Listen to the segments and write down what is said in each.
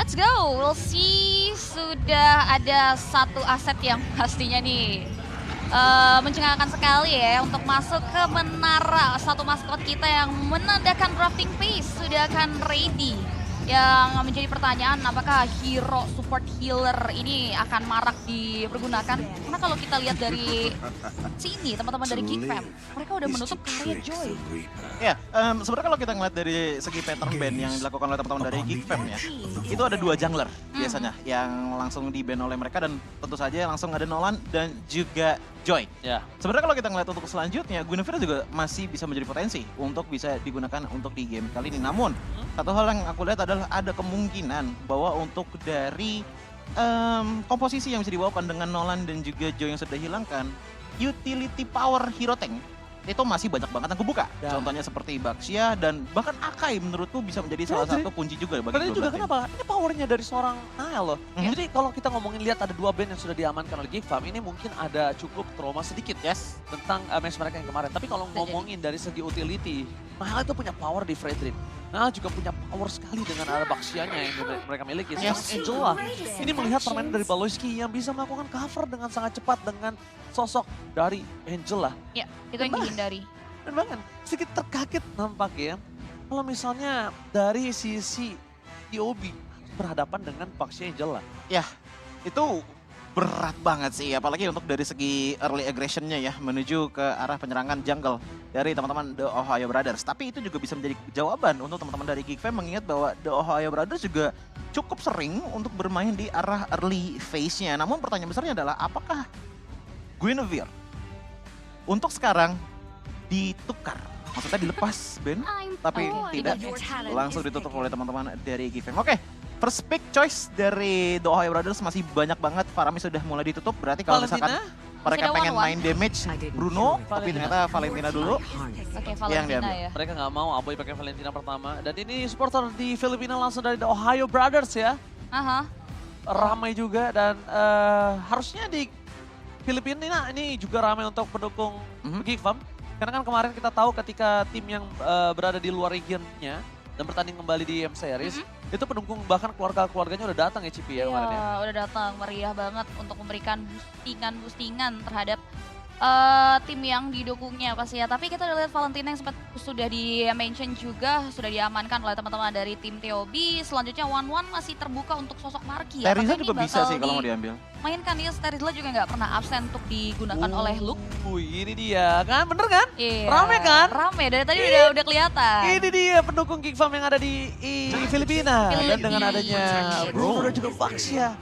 let's go. We'll see. Sudah ada satu aset yang pastinya nih mencengangkan sekali ya untuk masuk ke menara. Satu maskot kita yang menandakan drafting pace sudah akan ready. Yang menjadi pertanyaan, apakah hero support healer ini akan marak dipergunakan? Karena kalau kita lihat dari sini, teman-teman dari Geek Fam, mereka udah menutup karya Joy. Ya, sebenarnya kalau kita ngeliat dari segi pattern ban yang dilakukan oleh teman-teman dari Geek Fam ya, itu ada 2 jungler biasanya yang langsung di-ban oleh mereka, dan tentu saja langsung ada Nolan dan juga Joy. Ya. Sebenarnya kalau kita ngeliat untuk selanjutnya, Guinevere juga masih bisa menjadi potensi untuk bisa digunakan untuk di game kali ini. Namun, satu hal yang aku lihat adalah ada kemungkinan bahwa untuk dari komposisi yang bisa dibawakan dengan Nolan dan juga Joy yang sudah hilangkan, utility power hero tank itu masih banyak banget yang kebuka. Contohnya seperti Baxia dan bahkan Akai menurutku bisa menjadi salah satu kunci juga bagi Karena ini juga kenapa? Ini powernya dari seorang Nile loh. Jadi kalau kita ngomongin lihat ada 2 band yang sudah diamankan oleh Geek Fam, ini mungkin ada cukup trauma sedikit tentang match mereka yang kemarin. Tapi kalau ngomongin dari segi utility, Nile itu punya power di Fredrin. Nile juga punya power sekali dengan ada Baxianya yang mereka miliki. Angela ini melihat permainan dari Baloyski yang bisa melakukan cover dengan sangat cepat dengan sosok dari Angela. Ya, itu yang dihindari. Dan bahkan sedikit terkaget nampaknya kalau misalnya dari sisi TOB berhadapan dengan Baxia Angela. Ya, itu berat banget sih, apalagi untuk dari segi early aggression-nya ya, menuju ke arah penyerangan jungle dari teman-teman The Ohio Brothers. Tapi itu juga bisa menjadi jawaban untuk teman-teman dari Geek Fam, mengingat bahwa The Ohio Brothers juga cukup sering untuk bermain di arah early phase-nya. Namun pertanyaan besarnya adalah apakah Guinevere untuk sekarang ditukar? Maksudnya dilepas Ben, tapi tidak langsung ditutup oleh teman-teman dari Geek Fam. Oke. First pick choice dari The Ohio Brothers masih banyak banget. Farami sudah mulai ditutup, berarti kalau misalkan mereka pengen main damage Bruno, tapi ternyata Valentina dulu. Oke, yang Valentina diambil. ya. Mereka nggak mau Aboy pakai Valentina pertama. Dan ini supporter di Filipina langsung dari The Ohio Brothers ya. Aha. Ramai juga dan harusnya di Filipina ini juga ramai untuk pendukung Geek Fam. Karena kan kemarin kita tahu ketika tim yang berada di luar regionnya dan bertanding kembali di M Series, itu pendukung bahkan keluarga-keluarganya udah datang ya Cipi ya kemarin ya. Iya, udah datang meriah banget untuk memberikan boostingan terhadap tim yang didukungnya pasti ya. Tapi kita udah lihat Valentina yang sempat sudah di-mention juga, sudah diamankan oleh teman-teman dari tim TOB. Selanjutnya One masih terbuka untuk sosok Marky. Terizla juga bisa sih kalau mau diambil. Mainkan ya, Terizla juga nggak pernah absen untuk digunakan oleh Luke. Ini dia kan, bener kan? Iya, Rame kan? Rame, dari tadi udah kelihatan. Ini dia pendukung Geek Fam yang ada di Filipina. Dan dengan adanya Bruno dan juga Baxia.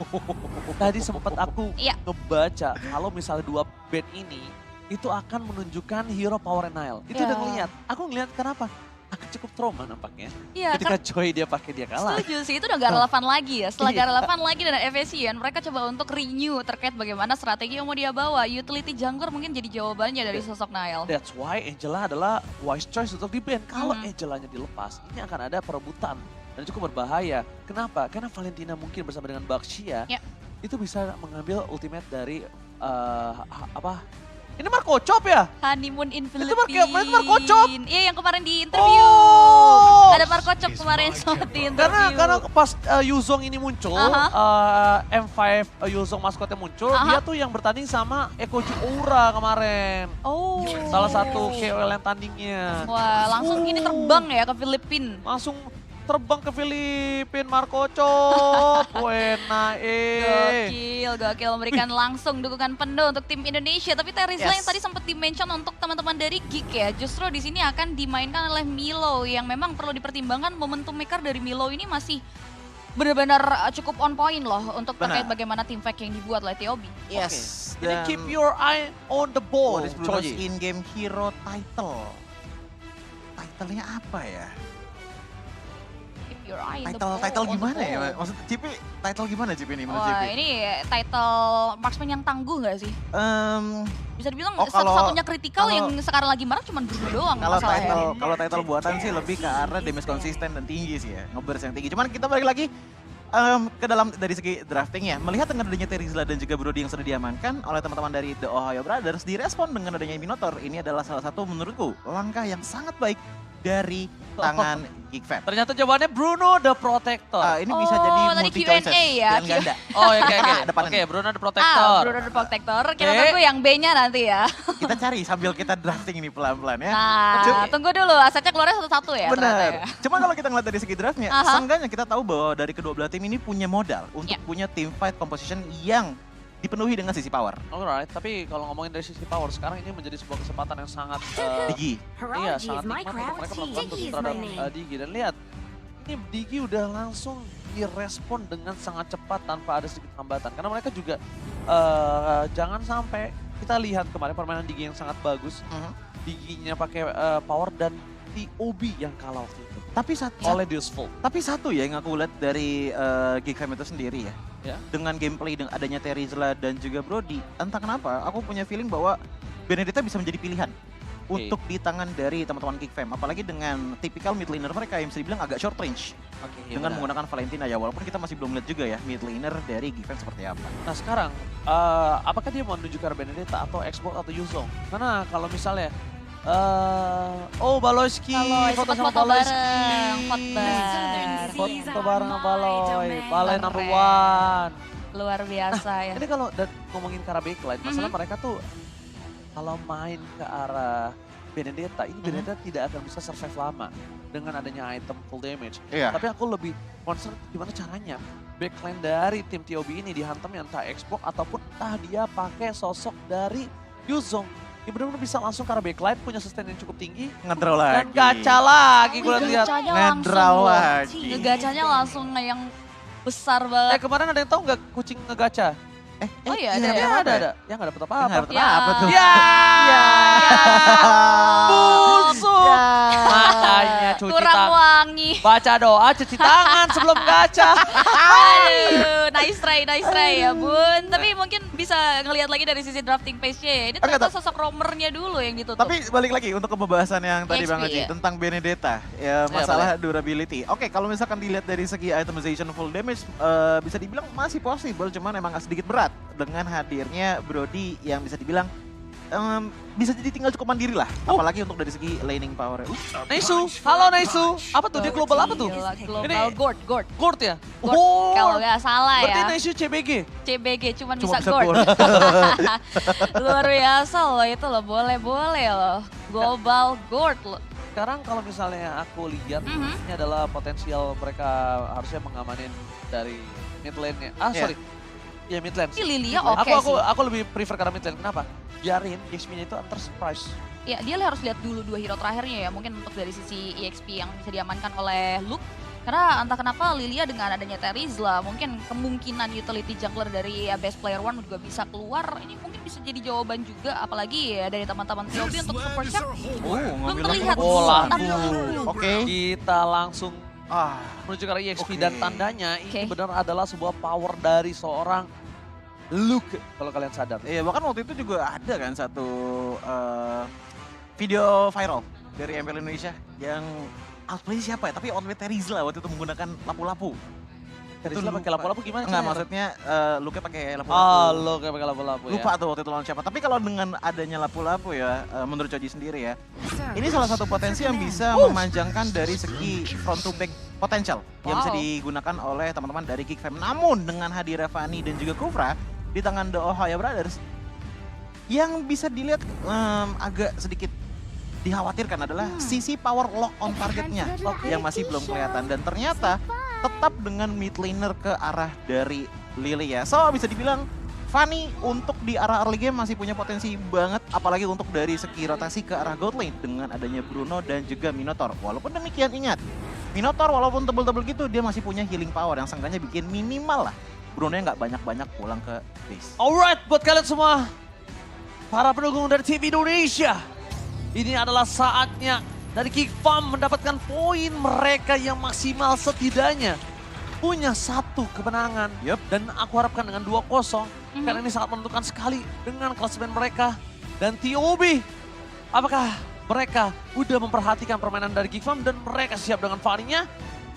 Tadi sempat aku ngebaca kalau misalnya 2 band ini itu akan menunjukkan hero power Nile. Itu udah ngeliat. Aku ngeliat kenapa? Akan cukup trauma nampaknya. Iya, ketika Joy dia pakai dia kalah. setuju sih, itu udah gak relevan lagi ya. Setelah gak relevan lagi dan efisien, mereka coba untuk renew terkait bagaimana strategi yang mau dia bawa. Utility jungler mungkin jadi jawabannya dari sosok Nile. That's why Angela adalah wise choice untuk di-ban. Kalau Angelanya dilepas, ini akan ada perebutan. Dan cukup berbahaya. Kenapa? Karena Valentina mungkin bersama dengan Baxia, itu bisa mengambil ultimate dari, ini Marco Chop ya? Honeymoon in Philippines. Itu Marco Chop. Iya, yang kemarin di interview. Ada Marco Chop kemarin sempat di interview. Karena pas Yuzong ini muncul, M5 Yuzong maskotnya muncul, dia tuh yang bertanding sama Ekoji Oura kemarin. Oh. Salah satu KOL yang tandingnya. Wah, langsung ini terbang ya ke Filipina. Langsung terbang ke Filipina, Marco Chop. Wena Gokil memberikan langsung dukungan penuh untuk tim Indonesia. Tapi Terizla yang tadi sempat di-mention untuk teman-teman dari Geek ya, justru di sini akan dimainkan oleh Milo yang memang perlu dipertimbangkan. Momentum maker dari Milo ini masih benar-benar cukup on point loh untuk terkait bagaimana tim fight yang dibuat oleh TOB. Yes. Jadi keep your eye on the ball. In-game hero title. Title-nya apa ya? Title gimana ya? Maksud Cipi, title gimana Cipi ini menurut Cipi? Ini title marksman yang tangguh gak sih? Bisa dibilang satu-satunya kritikal yang sekarang lagi marak cuma Bruno doang. Kalau title buatan sih lebih ke arah damage konsisten dan tinggi sih ya, ngeburst yang tinggi. Cuman kita balik lagi ke dalam dari segi drafting ya, melihat dengan adanya Terizla dan juga Brody yang sudah diamankan oleh teman-teman dari The Ohio Brothers, direspon dengan adanya Minotaur. Ini adalah salah satu menurutku langkah yang sangat baik dari tangan Geek Fam. Ternyata jawabannya Bruno the Protector. Ini bisa jadi tadi multi Q&A choices ya, dan ganda. Oh oke oke. Depannya. Oke, Bruno the Protector. Bruno the Protector. Kita Oke. tunggu yang B-nya nanti ya. Kita cari sambil kita drafting ini pelan-pelan ya. Nah, tunggu dulu. Asetnya keluarnya satu-satu ya. ternyata Benar. ya. Cuma kalau kita ngeliat dari segi draftnya, Aha. seenggaknya kita tahu bahwa dari kedua belah tim ini punya modal untuk Ya. punya team fight composition yang dipenuhi dengan sisi power. Alright, tapi kalau ngomongin dari sisi power sekarang ini menjadi sebuah kesempatan yang sangat Digi. iya sangat nikmat untuk mereka melakukan tutup terhadap Digi. Dan lihat, ini Digi udah langsung direspon dengan sangat cepat tanpa ada sedikit hambatan. Karena mereka juga jangan sampai kita lihat kemarin permainan Digi yang sangat bagus. Diginya pakai power dan TOB yang kalah waktu itu. Oleh Useful. Tapi satu ya yang aku lihat dari Geek Fam itu sendiri ya. Ya. Dengan gameplay dengan adanya Terizla dan juga Brody, entah kenapa aku punya feeling bahwa Benedetta bisa menjadi pilihan untuk di tangan dari teman-teman Geek Fam. Apalagi dengan tipikal mid laner mereka yang bisa dibilang agak short range. Dengan menggunakan Valentina ya, walaupun kita masih belum lihat juga ya mid laner dari Geek Fam seperti apa. Nah sekarang, apakah dia mau menuju ke arah Benedetta atau Xbox atau Yuzong? Karena kalau misalnya, Baloyski, foto sama Baloyski. Foto bareng sama Baloy, Baloy number one. Luar biasa ya. Ini kalau ngomongin ke arah backline, masalah mereka tuh kalau main ke arah Benedetta, ini Benedetta tidak akan bisa survive lama dengan adanya item full damage. Iya. Tapi aku lebih concern gimana caranya backline dari tim TOB ini dihantam entah Xbox ataupun entah dia pakai sosok dari Yuzong. Dia benar-benar bisa langsung karena backline, punya sustain yang cukup tinggi. Ngedraw lagi. Dan gacha lagi gue lihat. Ngegacanya Ngedraw langsung. lagi. Ngegacanya langsung yang besar banget. Kemarin ada yang tahu nggak kucing ngegacha? Oh iya ada iya, ya. Ada. Ya nggak dapet apa-apa. Nggak dapet Ya. apa tuh. Ya. Ya. Busuk. Ya. Makanya cuci Kurang tangan. wangi. Baca doa, cuci tangan sebelum gacha. Aduh, nice try ya Bun. Tapi mungkin bisa ngelihat lagi dari sisi drafting page-nya ya. Ini ternyata sosok roamernya dulu yang ditutup. Tapi balik lagi untuk ke pembahasan yang tadi EXP, Bang Haji ya. tentang Benedetta, ya masalah durability. Oke, kalau misalkan dilihat dari segi itemization full damage, bisa dibilang masih possible, cuman emang sedikit berat dengan hadirnya Brody yang bisa dibilang bisa jadi tinggal cukup mandiri lah. Apalagi untuk dari segi laning power. Naisu, halo Naisu. Apa tuh, dia global apa tuh? Gila, global Ini Gord. Gord ya? Gord, kalau nggak salah Berarti ya. Naisu CBG? CBG cuman Cuma bisa bisa Gord. Gord. Luar biasa loh itu loh, boleh loh. Global Gord loh. Sekarang kalau misalnya aku lihat, Mhm. ini adalah potensial mereka harusnya mengamanin dari mid lane-nya. Sorry. Ya mid lane. Ini Lilia oke Aku sih. lebih prefer karena mid lane. Kenapa? Biarin XP-nya itu antar surprise. Ya dia harus lihat dulu dua hero terakhirnya ya. Mungkin untuk dari sisi EXP yang bisa diamankan oleh Luke. Karena entah kenapa Lilia dengan adanya Terizla, mungkin kemungkinan utility jungler dari best player one juga bisa keluar. Ini mungkin bisa jadi jawaban juga, apalagi ya dari teman-teman TOB untuk support check. Belum ngambil terlihat bola. tapi Oke. Kita langsung Ah, menuju ke arah EXP Oke. dan tandanya ini Oke. benar adalah sebuah power dari seorang Luke kalau kalian sadar. iya bahkan waktu itu juga ada kan satu video viral dari MPL Indonesia yang outplay siapa ya? Tapi outplay Terizla waktu itu menggunakan lapu-lapu. Terizla pakai lapu-lapu gimana? Enggak, caranya? maksudnya Luke pakai lapu-lapu. Oh, lo kayak pakai lapu-lapu ya. Lupa tuh waktu itu lawan siapa. Tapi kalau dengan adanya lapu-lapu ya, menurut Coji sendiri ya, ini salah satu potensi yang bisa memanjangkan dari segi front to back potential yang bisa Wow. digunakan oleh teman-teman dari Geek Fam. Namun dengan hadirnya Fanny dan juga Kufra di tangan The Ohio Brothers, yang bisa dilihat agak sedikit dikhawatirkan adalah sisi power lock on targetnya yang masih belum kelihatan. Dan ternyata tetap dengan mid laner ke arah dari Lilia. So bisa dibilang Fanny untuk di arah early game masih punya potensi banget, apalagi untuk dari segi rotasi ke arah gold lane dengan adanya Bruno dan juga Minotaur. Walaupun demikian ingat, Minotaur walaupun tebel-tebel gitu dia masih punya healing power yang seenggaknya bikin minimal lah Bruno-nya nggak banyak-banyak pulang ke base. Alright, buat kalian semua, para pendukung dari TV Indonesia, ini adalah saatnya dari Geek Fam mendapatkan poin mereka yang maksimal setidaknya punya satu kemenangan. Yup. Dan aku harapkan dengan 2-0, karena ini sangat menentukan sekali dengan klasemen mereka. Dan TOB, apakah mereka udah memperhatikan permainan dari Geek Fam dan mereka siap dengan Fanny-nya?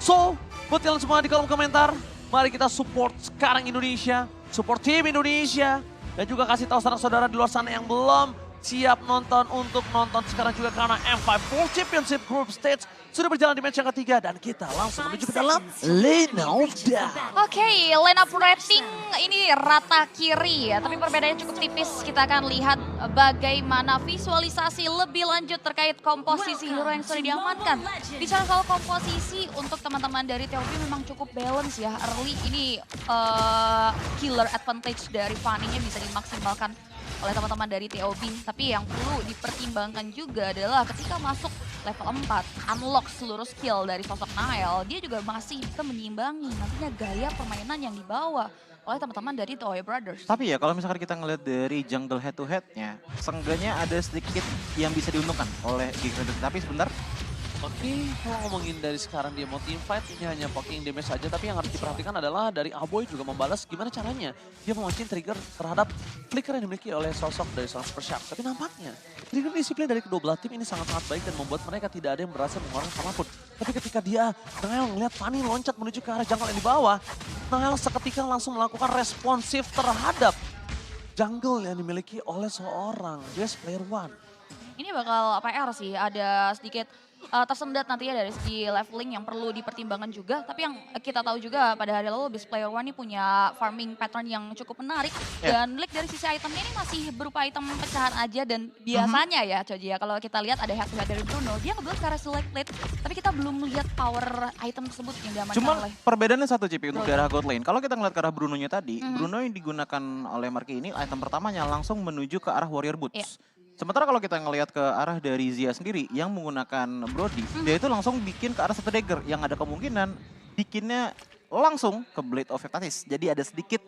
So, buat kalian semua di kolom komentar, mari kita support sekarang Indonesia, support tim Indonesia, dan juga kasih tahu saudara-saudara di luar sana yang belum siap nonton untuk nonton sekarang juga karena M5 World Championship Group Stage sudah berjalan di match yang ketiga dan kita langsung menuju ke dalam lane of death. Oke, line up rating ini rata kiri ya, tapi perbedaannya cukup tipis. Kita akan lihat bagaimana visualisasi lebih lanjut terkait komposisi hero yang sudah diamankan. Bicara soal komposisi untuk teman-teman dari TOB memang cukup balance ya. Early ini killer advantage dari Fanny-nya bisa dimaksimalkan oleh teman-teman dari TOB. Tapi yang perlu dipertimbangkan juga adalah ketika masuk level 4, unlock seluruh skill dari sosok Nael, dia juga masih bisa menyimbangi nantinya gaya permainan yang dibawa oleh teman-teman dari The Oya Brothers. Tapi ya kalau misalkan kita ngeliat dari jungle head to headnya, seenggaknya ada sedikit yang bisa diuntungkan oleh Geeks. Tapi sebentar, Oke, kalau ngomongin dari sekarang dia mau team fight, ini hanya poking damage saja. Tapi yang harus diperhatikan adalah dari Aboy juga membalas gimana caranya dia memancing trigger terhadap flicker yang dimiliki oleh sosok dari seorang Super Shark. Tapi nampaknya trigger disiplin dari kedua belah tim ini sangat-sangat baik dan membuat mereka tidak ada yang berhasil mengeluarkan apapun. Tapi ketika dia, Nael ngeliat Fanny loncat menuju ke arah jungle yang di bawah, Nael seketika langsung melakukan responsif terhadap jungle yang dimiliki oleh seorang best player one. Ini bakal APR sih, ada sedikit tersendat nantinya dari segi leveling yang perlu dipertimbangkan juga. Tapi yang kita tahu juga pada hari lalu Best Player One ini punya farming pattern yang cukup menarik. Dan League dari sisi itemnya ini masih berupa item pecahan aja. Dan biasanya ya Coji ya, kalau kita lihat ada head to head dari Bruno, dia ngebuild ke arah select lead. Tapi kita belum melihat power item tersebut yang diamankan cuma oleh perbedaannya satu Cipi untuk daerah God Lane. Kalau kita ngeliat ke arah Bruno-nya tadi, Bruno yang digunakan oleh Marky ini item pertamanya langsung menuju ke arah Warrior Boots. Iya. Sementara kalau kita ngelihat ke arah dari Zia sendiri yang menggunakan Brody, dia itu langsung bikin ke arah satu dagger yang ada kemungkinan bikinnya langsung ke Blade of Heptatis. Jadi ada sedikit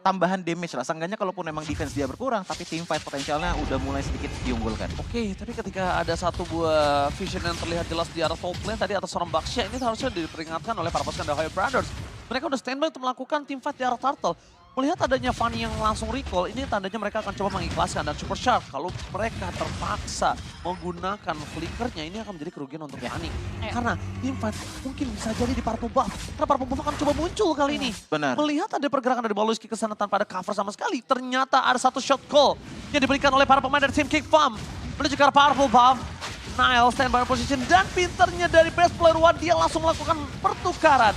tambahan damage lah. Seenggaknya kalaupun memang defense dia berkurang, tapi team fight potensialnya udah mulai sedikit diunggulkan. Oke, tapi ketika ada satu buah vision yang terlihat jelas di arah top lane tadi atas seorang Baksha, ini harusnya diperingatkan oleh para pasukan The Oya Brothers. Mereka udah standby untuk melakukan team fight di arah Turtle. Melihat adanya Fanny yang langsung recall, ini tandanya mereka akan coba mengikhlaskan. Dan Super Shark, kalau mereka terpaksa menggunakan flickernya, ini akan menjadi kerugian untuk Fanny. Karena team fight mungkin bisa jadi di Purple Buff. Karena Purple Buff akan coba muncul kali ini. Benar. Melihat ada pergerakan dari Baloski ke sana tanpa ada cover sama sekali. Ternyata ada satu shot call yang diberikan oleh para pemain dari tim Kick Farm. Menuju ke arah Purple Buff. Nile standby position dan pinternya dari Best Player One, dia langsung melakukan pertukaran.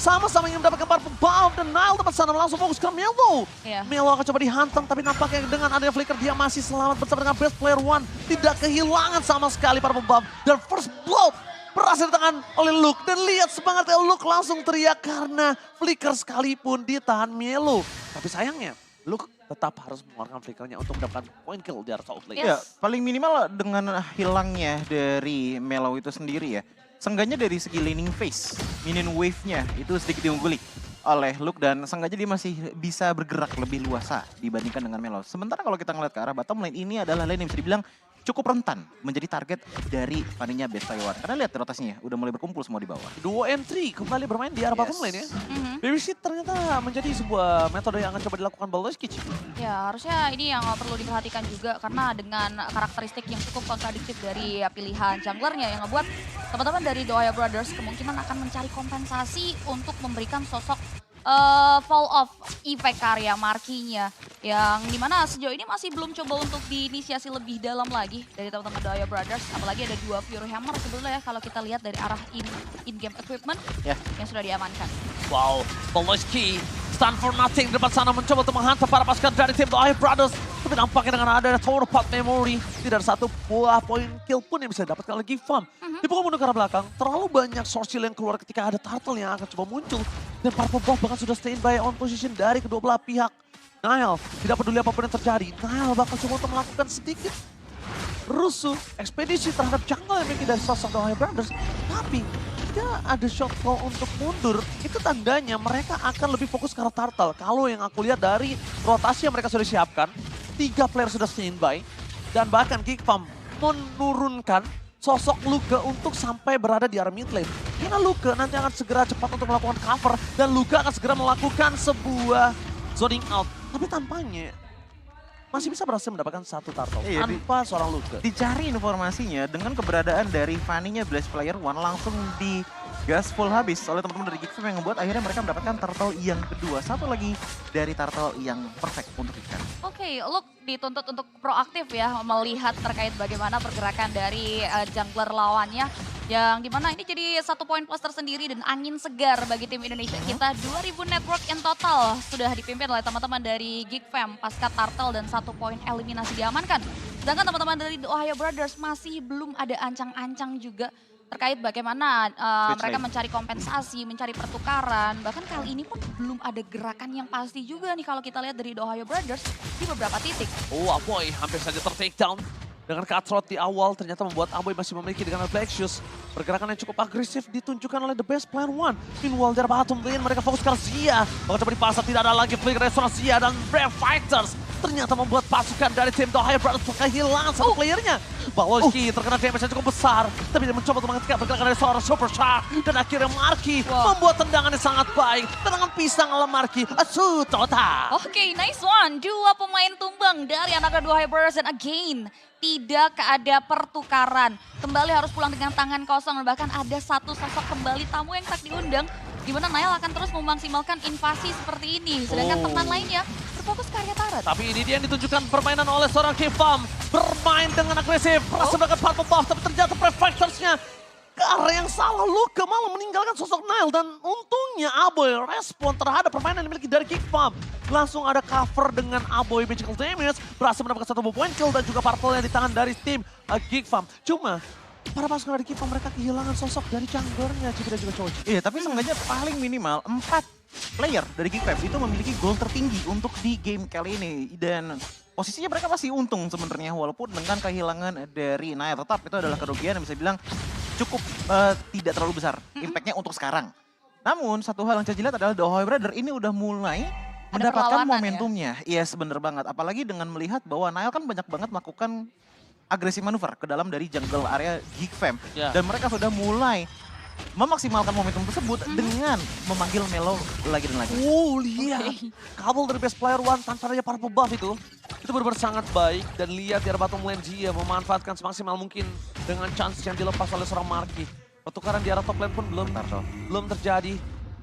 Sama-sama ingin mendapatkan Purple Buff dan Nile tempat sana langsung fokus ke Melo. Melo akan coba dihantam tapi nampaknya dengan adanya flicker dia masih selamat bersama dengan Best Player One. Tidak kehilangan sama sekali Purple Buff dan first blood berhasil ditahan oleh Luke. Dan lihat semangatnya Luke langsung teriak karena flicker sekalipun ditahan Melo. Tapi sayangnya Luke tetap harus mengeluarkan flickernya untuk mendapatkan point kill di arah top lane. Ya, paling minimal dengan hilangnya dari Melo itu sendiri ya. Seenggaknya dari segi laning phase, minion wave-nya itu sedikit diungguli oleh Luke dan seenggaknya dia masih bisa bergerak lebih luasa dibandingkan dengan Melo. Sementara kalau kita ngeliat ke arah bottom lane, ini adalah lane yang bisa dibilang cukup rentan menjadi target dari Fanny-nya Best Player One. Karena lihat rotasinya, udah mulai berkumpul semua di bawah. Duo entry kembali bermain di arah bottom lane ya. Babysit ternyata menjadi sebuah metode yang akan coba dilakukan Baloski. Ya harusnya ini yang perlu diperhatikan juga karena dengan karakteristik yang cukup kontradiktif dari pilihan junglernya yang ngebuat teman-teman dari The Oya Brothers kemungkinan akan mencari kompensasi untuk memberikan sosok fall off efek karya Marky-nya yang dimana sejauh ini masih belum coba untuk diinisiasi lebih dalam lagi dari teman-teman The Oya Brothers, apalagi ada dua Fury Hammer sebetulnya ya kalau kita lihat dari arah in-game equipment yang sudah diamankan. Wow, Baloski stand for nothing di depan sana mencoba untuk menghantam para pasukan dari tim The Oya Brothers. Tapi nampaknya dengan ada Tower Pot Memory, tidak ada satu buah poin kill pun yang bisa didapatkan oleh Gifam. Dipukul mundur ke arah belakang, terlalu banyak source shield yang keluar ketika ada Turtle yang akan coba muncul. Dan Purple Buff bahkan sudah standby on position dari kedua belah pihak. Nile tidak peduli apapun yang terjadi, Nile bakal coba untuk melakukan sedikit rusuh ekspedisi terhadap jungle yang memiliki dari sosok The Oya Brothers. Tapi jika ada shot call untuk mundur, itu tandanya mereka akan lebih fokus ke arah Turtle. Kalau yang aku lihat dari rotasi yang mereka sudah siapkan, 3 player sudah standby. Dan bahkan Geekfarm menurunkan sosok Luka untuk sampai berada di arah mid lane. Karena Luka nanti akan segera cepat untuk melakukan cover. Dan Luka akan segera melakukan sebuah zoning out. Tapi tampaknya masih bisa berhasil mendapatkan satu turtle tanpa seorang Luka. Dicari informasinya dengan keberadaan dari Fanny-nya Blast Player One langsung di gas full habis oleh teman-teman dari Geekfam yang membuat akhirnya mereka mendapatkan turtle yang kedua. Satu lagi dari turtle yang perfect untuk Geekfam. Oke, Luke dituntut untuk proaktif ya melihat terkait bagaimana pergerakan dari jungler lawannya. Yang dimana ini jadi 1 poin plus tersendiri dan angin segar bagi tim Indonesia kita. 2000 network in total sudah dipimpin oleh teman-teman dari Geekfam pasca turtle dan 1 poin eliminasi diamankan. Sedangkan teman-teman dari The Ohio Brothers masih belum ada ancang-ancang juga terkait bagaimana mereka mencari kompensasi, mencari pertukaran. Bahkan kali ini pun belum ada gerakan yang pasti juga nih kalau kita lihat dari The Ohio Brothers di beberapa titik. Oh, Aboy hampir saja ter-take down. Dengan cutthroat di awal ternyata membuat Aboy masih memiliki dengan Black Shoes. Pergerakan yang cukup agresif ditunjukkan oleh the best player one. Meanwhile dari bottom lane mereka fokus ke Zia. Kalau coba dipasar tidak ada lagi flick restoran Zia dan Brave Fighters. Ternyata membuat pasukan dari tim The Ohio Brothers kehilangan satu playernya. Baloski terkena damage yang cukup besar. Tapi dia mencoba untuk menghentikan pergerakan dari seorang Super Shark. Dan akhirnya Marky membuat tendangannya sangat baik. Tendangan pisang ala Marky. Asu total. Oke, nice one. 2 pemain tumbang dari anak The Ohio Brothers dan again tidak ada pertukaran. Kembali harus pulang dengan tangan kosong. Bahkan ada satu sosok kembali tamu yang tak diundang. Di mana Nail akan terus memaksimalkan invasi seperti ini. Sedangkan teman lainnya berfokus ke area turret. Tapi ini dia yang ditunjukkan permainan oleh seorang Geekfam. Bermain dengan agresif. Berhasil mendapatkan purple buff. Tapi ternyata Prefectors-nya ke area yang salah. Luka malah meninggalkan sosok Nail. Dan untungnya Aboy respon terhadap permainan yang dimiliki dari Geekfam. Langsung ada cover dengan Aboy magical damage. Berhasil mendapatkan 1 point kill dan juga purple yang di tangan dari tim Geekfam. Cuma para pasukan dari Geekfam mereka kehilangan sosok dari junglernya Cipta juga Choji. Iya, tapi seenggaknya paling minimal 4 player dari Geekfam itu memiliki gol tertinggi untuk di game kali ini. Dan posisinya mereka masih untung sebenarnya walaupun dengan kehilangan dari Nail. Tetap itu adalah kerugian yang bisa bilang cukup tidak terlalu besar impactnya untuk sekarang. Namun satu hal yang saya lihat adalah The Ohio Brothers ini udah mulai mendapatkan momentumnya. Iya, bener banget. Apalagi dengan melihat bahwa Nail kan banyak banget melakukan agresif manuver ke dalam dari jungle area Geekfam. Dan mereka sudah mulai memaksimalkan momentum tersebut dengan memanggil Melo lagi dan lagi. Oh, lihat. Kabel dari best player one tanpa adanya purple buff itu benar-benar sangat baik. Dan lihat di bottom lane Zia memanfaatkan semaksimal mungkin dengan chance yang dilepas oleh seorang Marky. Pertukaran di arah top lane pun belum terjadi.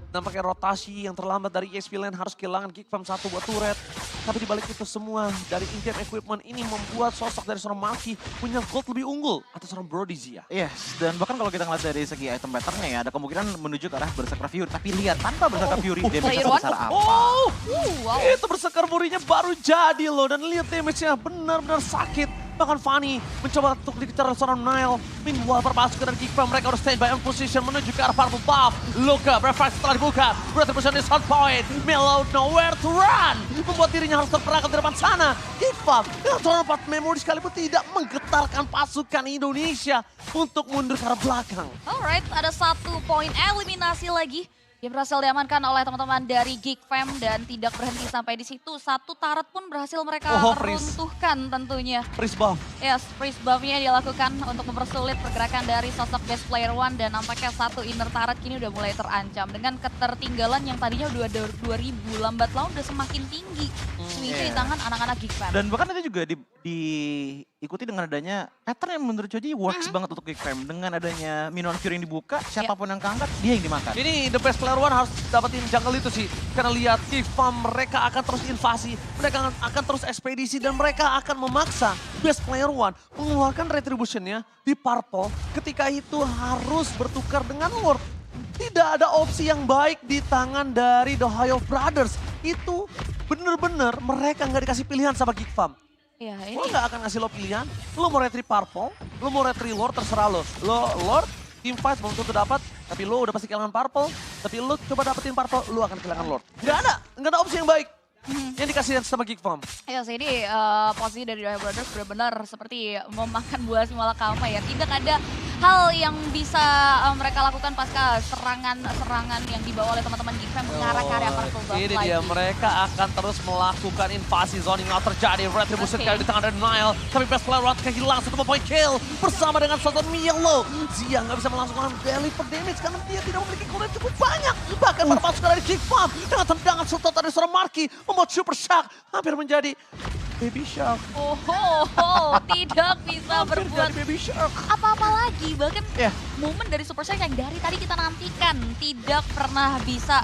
Nampaknya rotasi yang terlambat dari ESP Lane harus kehilangan Geekfam 1 buat turret. Tapi dibalik itu semua dari in-game equipment ini membuat sosok dari seorang Marky punya gold lebih unggul atas seorang Brody Zia. Yes, dan bahkan kalau kita ngeliat dari segi item pattern-nya ya ada kemungkinan menuju ke arah Berserker Fury. Tapi lihat tanpa Berserker Fury damage sebesar apa. Wow. Itu Berserker Fury-nya baru jadi loh dan lihat damage-nya benar-benar sakit. Bahkan Fanny mencoba untuk dikejar oleh seorang Nail. Meanwhile perpasukan dari Geekfam mereka harus stand by on position menuju ke arah purple buff. Luka berfire setelah dibuka. Retribution is hot point. Melo nowhere to run. Membuat dirinya harus terperangkap di depan sana. Geekfam dengan seorang 4 memory sekalipun tidak menggetarkan pasukan Indonesia untuk mundur ke arah belakang. Alright, ada 1 poin eliminasi lagi. Yang berhasil diamankan oleh teman-teman dari Geekfam dan tidak berhenti sampai di situ. 1 turret pun berhasil mereka runtuhkan tentunya. Freeze buff. Yes, freeze buff-nya dilakukan untuk mempersulit pergerakan dari sosok best player one. Dan nampaknya 1 inner turret kini udah mulai terancam. Dengan ketertinggalan yang tadinya udah 2000, lambat laun udah semakin tinggi. Swingnya di tangan anak-anak Geekfam. Dan bahkan itu juga diikuti dengan adanya pattern yang menurut Choji works banget untuk Geekfam. Dengan adanya Minion Fury yang dibuka, siapapun yang keangkat, dia yang dimakan. Ini the best player one harus dapetin jungle itu sih. Karena lihat Geekfam mereka akan terus invasi, mereka akan terus ekspedisi dan mereka akan memaksa best player one mengeluarkan retributionnya di purple ketika itu harus bertukar dengan Lord. Tidak ada opsi yang baik di tangan dari The Ohio Brothers. Itu bener-bener mereka nggak dikasih pilihan sama Geekfam. Ya, Lo nggak akan ngasih lo pilihan, lo mau retri purple, lo mau retri Lord, terserah lo. Lo Lord, team fight belum tentu dapat, tapi lo udah pasti kehilangan purple, tapi lo coba dapetin purple, lo akan kehilangan Lord. Nggak ada opsi yang baik yang dikasih sama Geekfam. Ya, ini posisi dari The Ohio Brothers benar-benar seperti memakan buah si malakama ya. Tidak ada hal yang bisa mereka lakukan pasca serangan yang dibawa oleh teman-teman Geekfam mengarah ke area purple buff Ini lagi. dia, mereka akan terus melakukan invasi zoning yang terjadi. Retribution kali di tangan dari Nile, tapi best player one kehilangan 1 point kill bersama dengan Sultan Milo. Zia nggak bisa melangsungkan deliver damage karena dia tidak memiliki cooldown yang cukup banyak. Bahkan para pasukan dari Geekfam dengan tendangan Sultan dari seorang Marky membuat Super Shock hampir menjadi Baby Shark. Tidak bisa Hampir berbuat jadi Baby Shark. apa-apa lagi. Bahkan Ya. momen dari Super Saiyan yang dari tadi kita nantikan tidak pernah bisa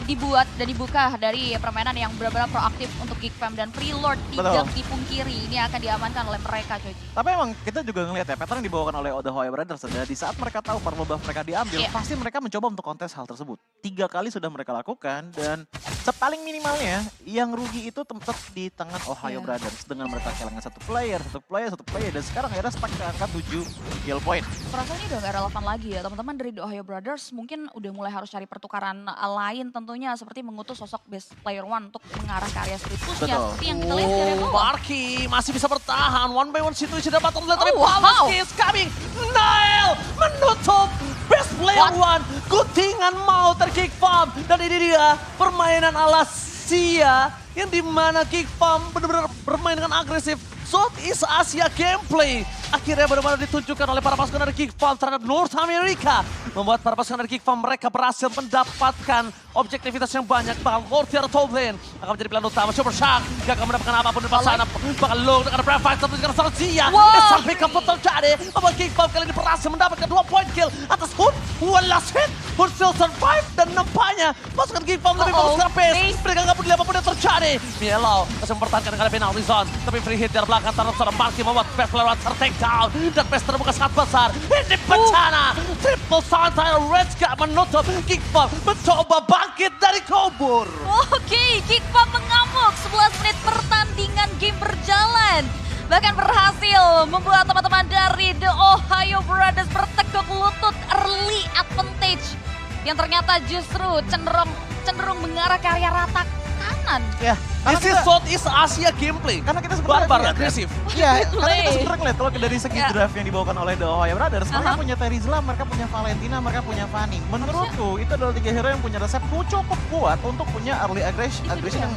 dibuat dan dibuka dari permainan yang benar-benar proaktif untuk Geek Fam dan Freelord. Tidak Betul. dipungkiri ini akan diamankan oleh mereka, Joji. Tapi emang kita juga ngelihat ya, pattern yang dibawakan oleh The Ohio Brothers adalah di saat mereka tahu purple buff mereka diambil, Iya. pasti mereka mencoba untuk kontes hal tersebut. 3 kali sudah mereka lakukan dan sepaling minimalnya yang rugi itu tetap di tangan Ohio Iya. Brothers dengan mereka kehilangan satu player dan sekarang akhirnya stuck ke angka 7 kill point. Perasaan ini udah gak relevan lagi ya teman-teman dari The Ohio Brothers. Mungkin udah mulai harus cari pertukaran lain tentunya, seperti mengutus sosok best player one untuk mengarah ke area split push-nya. Betul. Seperti yang kita lihat dari bawah. Marky masih bisa bertahan. 1-by-1 situasi dapat terlihat. Tapi Oh, wow. Palaski is coming. Nail menutup best player one. Kutingan mau terkick farm. Dan ini dia permainan ala Sia. Yang dimana kick farm benar-benar bermain dengan agresif. Southeast Asia gameplay. Akhirnya benar-benar ditunjukkan oleh para pasukan dari Geek Farm terhadap North America. Membuat para pasukan dari Geek Farm mereka berhasil mendapatkan objektivitas yang banyak. Bahkan Mortier top lane akan menjadi pilihan utama. Super Shark gak akan mendapatkan apapun di sana. Bahkan Long dengan Brave Fight terus dengan Zia. Wow. Sampai kapan terjadi. Membuat Geek Farm kali ini berhasil mendapatkan 2 point kill atas Hood. One last hit. Hood still survive. Dan nampaknya pasukan Geek Farm lebih bagus secara pace. Mereka gak peduli apapun yang terjadi. Mielau masih mempertahankan dengan penalty zone. Tapi free hit dari belakang taruh seorang Marky membuat Best Player One take down. Dan Best terbuka sangat besar. Ini bencana. Triple Santai Reds gak menutup. Geek Farm mencoba bangkit dari kubur. Oke, Geek Farm mengamuk 11 menit pertandingan game berjalan. Bahkan berhasil membuat teman-teman dari The Ohio Brothers bertekuk lutut early advantage. Yang ternyata justru cenderung mengarah ke area rata kanan. Ya, This is Southeast Asia gameplay. karena kita sebenarnya Barbar, lihat, kan? agresif. Iya, karena kita Play. sebenarnya ngeliat kalau dari segi Ya. draft yang dibawakan oleh The Ohio Brothers, mereka Aha. punya Terizla, mereka punya Valentina, mereka punya Fanny. Menurutku itu adalah 3 hero yang punya resep cukup kuat untuk punya early aggression dia. yang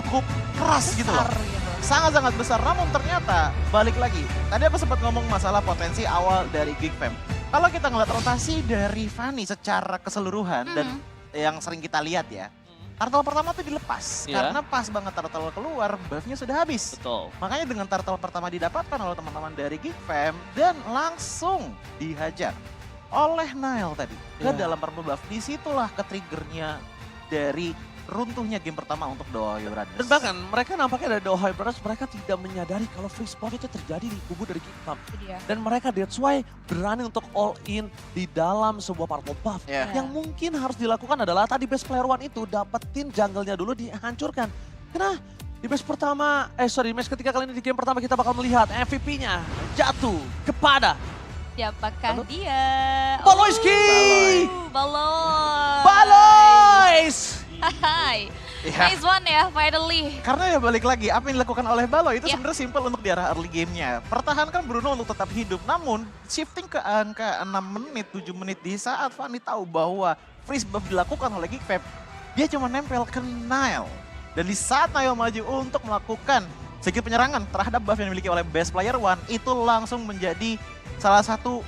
cukup keras gitu loh. Besar gitu. Sangat-sangat besar, namun ternyata balik lagi. Tadi aku sempat ngomong masalah potensi awal dari Geek Fam. Kalau kita ngeliat rotasi dari Fanny secara keseluruhan dan yang sering kita lihat ya, turtle pertama tuh dilepas. Iya. Karena pas banget turtle keluar, buffnya sudah habis. Betul. Makanya dengan turtle pertama didapatkan oleh teman-teman dari Geek Fam dan langsung dihajar oleh Nile tadi ke Iya. dalam purple buff. Disitulah ke-triggernya dari runtuhnya game pertama untuk The Ohio Brothers. Dan bahkan mereka nampaknya dari The Ohio Brothers mereka tidak menyadari kalau free spawn itu terjadi di kubu dari Geek Farm. Itu dia. Dan mereka that's why berani untuk all in di dalam sebuah purple buff. Ya. Yang mungkin harus dilakukan adalah tadi best player one itu dapetin jungle-nya dulu dihancurkan. Karena di match pertama, match ketiga kali ini di game pertama kita bakal melihat MVP-nya jatuh kepada Siapakah Halo? dia? Baloyski! Baloy! Baloys! Hai. Ya. Phase 1 ya, finally. Karena ya balik lagi, apa yang dilakukan oleh Baloy itu Ya. sebenarnya simple untuk di arah early game-nya. Pertahankan Bruno untuk tetap hidup, namun shifting ke angka 6 menit, 7 menit di saat Fanny tahu bahwa freeze buff dilakukan oleh Geek Fam, dia cuma nempel ke Nile. Dan di saat Nile maju untuk melakukan sedikit penyerangan terhadap buff yang dimiliki oleh Best Player One, itu langsung menjadi salah satu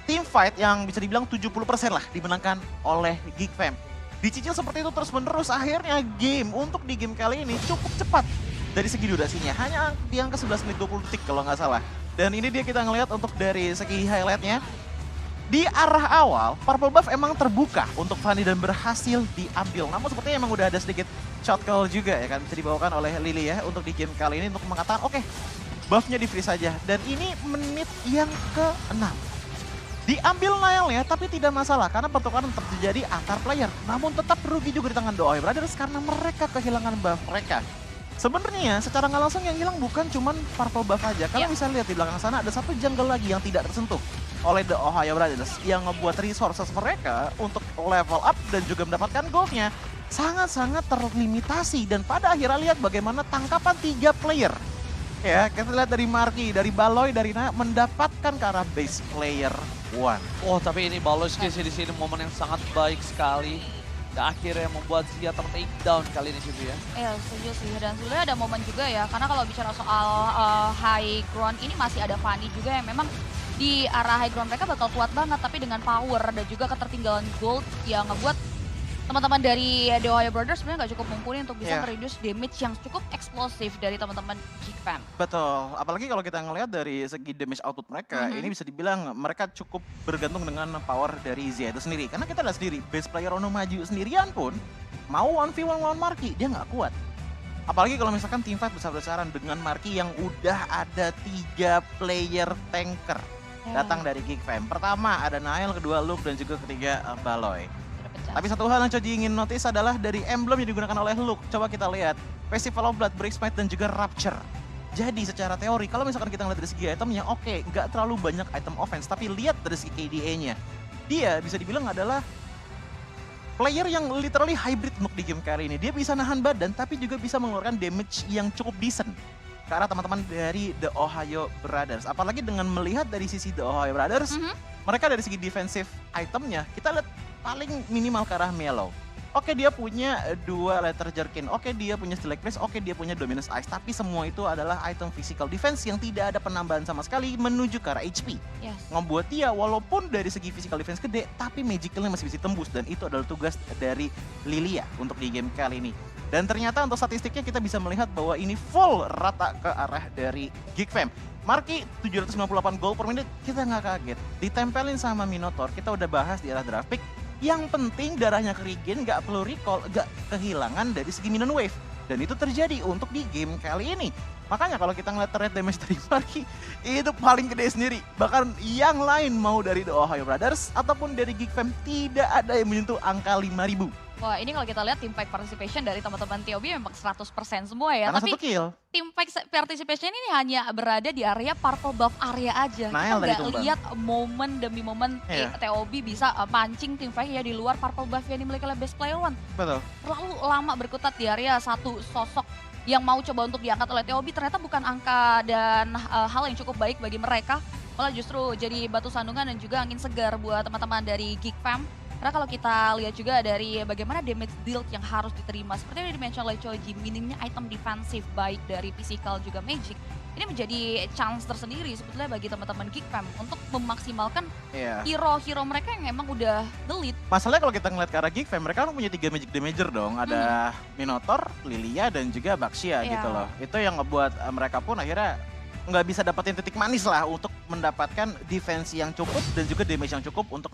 team fight yang bisa dibilang 70% lah dimenangkan oleh Geek Fam. Dicicil seperti itu terus-menerus, akhirnya game untuk di game kali ini cukup cepat dari segi durasinya. Hanya di angka 11 menit 20 detik kalau nggak salah. Dan ini dia kita ngelihat untuk dari segi highlightnya. Di arah awal, purple buff emang terbuka untuk Fanny dan berhasil diambil. Namun sepertinya emang udah ada sedikit shot call juga ya kan, bisa dibawakan oleh Lily ya untuk di game kali ini untuk mengatakan oke, buffnya di freeze saja. Dan ini menit yang ke-6. Diambil Nile ya, tapi tidak masalah karena pertukaran tetap terjadi antar player. Namun tetap rugi juga di tangan The Ohio Brothers karena mereka kehilangan buff mereka. Sebenarnya secara nggak langsung yang hilang bukan cuman purple buff aja. Kalian bisa lihat di belakang sana ada satu jungle lagi yang tidak tersentuh oleh The Ohio Brothers yang ngebuat resources mereka untuk level up dan juga mendapatkan goldnya sangat-sangat terlimitasi. Dan pada akhirnya lihat bagaimana tangkapan 3 player. Ya, kita lihat dari Marky, dari Baloy, dari Naya mendapatkan ke arah base player one. Oh, tapi ini Baloyski sih di sini momen yang sangat baik sekali. Dan akhirnya membuat Zia take down kali ini juga ya. Iya, setuju sih. Dan sebenarnya ada momen juga ya, karena kalau bicara soal high ground ini masih ada Fanny juga yang memang di arah high ground mereka bakal kuat banget, tapi dengan power dan juga ketertinggalan gold yang ngebuat teman-teman dari The Ohio Brothers sebenarnya nggak cukup mumpuni untuk bisa Iya. mereduce damage yang cukup eksplosif dari teman-teman Geek Fam. Betul, apalagi kalau kita ngelihat dari segi damage output mereka, ini bisa dibilang mereka cukup bergantung dengan power dari Z itu sendiri. Karena kita lihat sendiri, base player Ono maju sendirian pun, mau 1v1 lawan Marky, dia nggak kuat. Apalagi kalau misalkan team fight besar-besaran dengan Marky yang udah ada 3 player tanker datang dari Geek Fam. Pertama ada Nael, kedua Luke, dan juga ketiga Baloy. Sudah pecah. Tapi satu hal yang Choji ingin notice adalah dari emblem yang digunakan oleh Luke. Coba kita lihat, Festival of Blood, Break Smite, dan juga Rapture. Jadi secara teori, kalau misalkan kita ngeliat dari segi itemnya, oke, nggak terlalu banyak item offense. Tapi lihat dari segi KDA-nya. Dia bisa dibilang adalah player yang literally hybrid untuk di game kali ini. Dia bisa nahan badan, tapi juga bisa mengeluarkan damage yang cukup decent ke arah teman-teman dari The Ohio Brothers. Apalagi dengan melihat dari sisi The Ohio Brothers, mereka dari segi defensive itemnya, kita lihat paling minimal ke arah Melo. Oke, dia punya 2 Letter Jerkin, oke dia punya Select Place, oke dia punya Dominus Ice, tapi semua itu adalah item physical defense yang tidak ada penambahan sama sekali menuju ke arah HP. Yes. Ngebuat dia walaupun dari segi physical defense gede, tapi magicalnya masih bisa tembus, dan itu adalah tugas dari Lilia untuk di game kali ini. Dan ternyata untuk statistiknya kita bisa melihat bahwa ini full rata ke arah dari Geek Fam. Marky 798 gol per menit, kita nggak kaget. Ditempelin sama Minotaur, kita udah bahas di arah draft pick. Yang penting darahnya ke regen, nggak perlu recall, nggak kehilangan dari segi minion wave. Dan itu terjadi untuk di game kali ini. Makanya kalau kita ngeliat turret damage dari Marky, itu paling gede sendiri. Bahkan yang lain mau dari The Ohio Brothers ataupun dari Geek Fam, tidak ada yang menyentuh angka 5.000. Wah, ini kalau kita lihat team fight participation dari teman-teman TOB memang 100% semua ya. Karena Tapi 1 kill. team fight participation ini hanya berada di area purple buff area aja. Nael Kita dari nggak tumbang. lihat momen demi momen Iya. TOB bisa mancing team fight ya di luar purple buff yang dimiliki oleh best player one. Betul. Terlalu lama berkutat di area satu sosok yang mau coba untuk diangkat oleh TOB, ternyata bukan angka dan hal yang cukup baik bagi mereka. Malah justru jadi batu sandungan dan juga angin segar buat teman-teman dari Geek Fam. Karena kalau kita lihat juga dari bagaimana damage deal yang harus diterima, seperti yang di-mention oleh Choji, minimnya item defensif baik dari physical juga magic, ini menjadi chance tersendiri sebetulnya bagi teman-teman Geek Fam untuk memaksimalkan Iya. hero-hero mereka yang emang udah the lead. Masalahnya kalau kita ngeliat ke arah Geek Fam, mereka kan punya 3 magic damager dong. Ada Minotaur, Lilia, dan juga Baxia Iya. gitu loh. Itu yang ngebuat mereka pun akhirnya nggak bisa dapetin titik manis lah untuk mendapatkan defense yang cukup dan juga damage yang cukup untuk